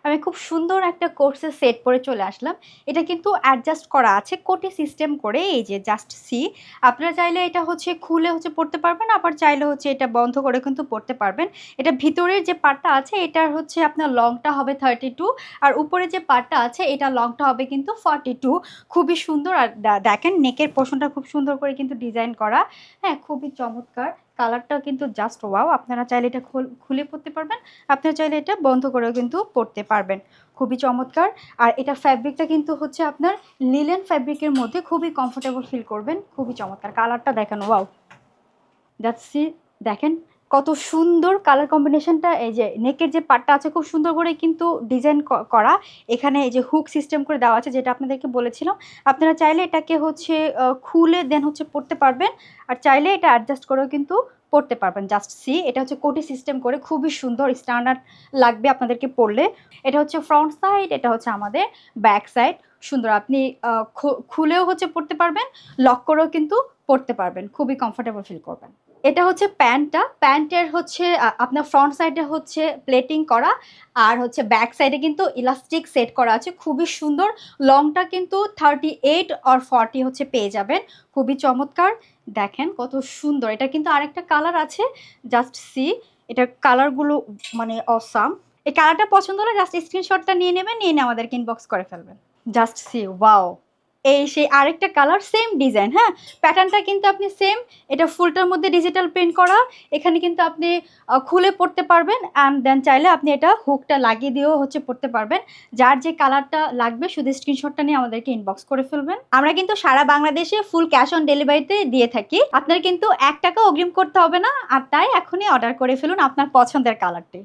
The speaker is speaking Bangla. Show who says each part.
Speaker 1: আমি খুব সুন্দর একটা কোর্সের সেট পরে চলে আসলাম। এটা কিন্তু অ্যাডজাস্ট করা আছে কোটি সিস্টেম করে, এই যে জাস্ট সি। আপনারা চাইলে এটা হচ্ছে খুলে হচ্ছে পড়তে পারবেন, আবার চাইলে হচ্ছে এটা বন্ধ করে কিন্তু পড়তে পারবেন। এটা ভিতরের যে পার্টটা আছে এটার হচ্ছে আপনার লংটা হবে 32, আর উপরে যে পার্টটা আছে এটা লংটা হবে কিন্তু 42। খুবই সুন্দর। আর দেখেন নেকের পোর্শনটা খুব সুন্দর করে কিন্তু ডিজাইন করা। হ্যাঁ, খুবই চমৎকার। কালারটাও কিন্তু জাস্ট ওয়াও। আপনারা চাইলে এটা খুলে পড়তে পারবেন, আপনারা চাইলে এটা বন্ধ করেও কিন্তু পড়তে পারবেন। খুবই চমৎকার। আর এটা ফ্যাব্রিকটা কিন্তু হচ্ছে আপনার লিলেন ফ্যাব্রিকের মধ্যে, খুবই কমফোর্টেবল ফিল করবেন। খুবই চমৎকার। কালারটা দেখেন, ওয়াও। যাচ্ছি, দেখেন কত সুন্দর কালার কম্বিনেশনটা। এই যে নেকের যে পার্টটা আছে খুব সুন্দর করে কিন্তু ডিজাইন করা। এখানে এই যে হুক সিস্টেম করে দেওয়া আছে, যেটা আপনাদেরকে বলেছিলাম। আপনারা চাইলে এটাকে হচ্ছে খুলে দেন হচ্ছে পড়তে পারবেন, আর চাইলে এটা অ্যাডজাস্ট করেও কিন্তু পড়তে পারবেন। জাস্ট সি, এটা হচ্ছে কোটি সিস্টেম করে, খুবই সুন্দর, স্ট্যান্ডার্ড লাগবে আপনাদেরকে পড়লে। এটা হচ্ছে ফ্রন্ট সাইড, এটা হচ্ছে আমাদের ব্যাক সাইড। সুন্দর, আপনি খুলেও হচ্ছে পড়তে পারবেন, লক করেও কিন্তু পড়তে পারবেন, খুবই কমফোর্টেবল ফিল করবেন। এটা হচ্ছে প্যান্টটা। প্যান্টের হচ্ছে আপনার ফ্রন্ট সাইডে হচ্ছে প্লেটিং করা, আর হচ্ছে ব্যাক সাইডে কিন্তু ইলাস্টিক সেট করা আছে, খুবই সুন্দর। লংটা কিন্তু 38 আর 40 হচ্ছে পেয়ে যাবেন। খুবই চমৎকার। দেখেন কত সুন্দর। এটা কিন্তু আরেকটা কালার আছে, জাস্ট সি। এটার কালারগুলো মানে অসাম। এই কালারটা পছন্দ হলে জাস্ট স্ক্রিনশটটা নিয়ে নেবেন, নিয়ে নিয়ে আমাদেরকে ইনবক্স করে ফেলবেন। Just see, wow. এই সেই আরেকটা কালার, সেম ডিজাইন। হ্যাঁ, প্যাটার্নটা কিন্তু আপনি সেম। এটা ফুলটার মধ্যে ডিজিটাল প্রিন্ট করা। এখানে কিন্তু আপনি খুলে পড়তে পারবেন, অ্যান্ড দেন চাইলে আপনি এটা হুকটা লাগিয়ে দিয়েও হচ্ছে পড়তে পারবেন। যার যে কালারটা লাগবে শুধু স্ক্রিনশটটা নিয়ে আমাদেরকে ইনবক্স করে ফেলবেন। আমরা কিন্তু সারা বাংলাদেশে ফুল ক্যাশ অন ডেলিভারিতে দিয়ে থাকি। আপনার কিন্তু 1 টাকা অগ্রিম করতে হবে না, আর তাই এখনই অর্ডার করে ফেলুন আপনার পছন্দের কালারটি।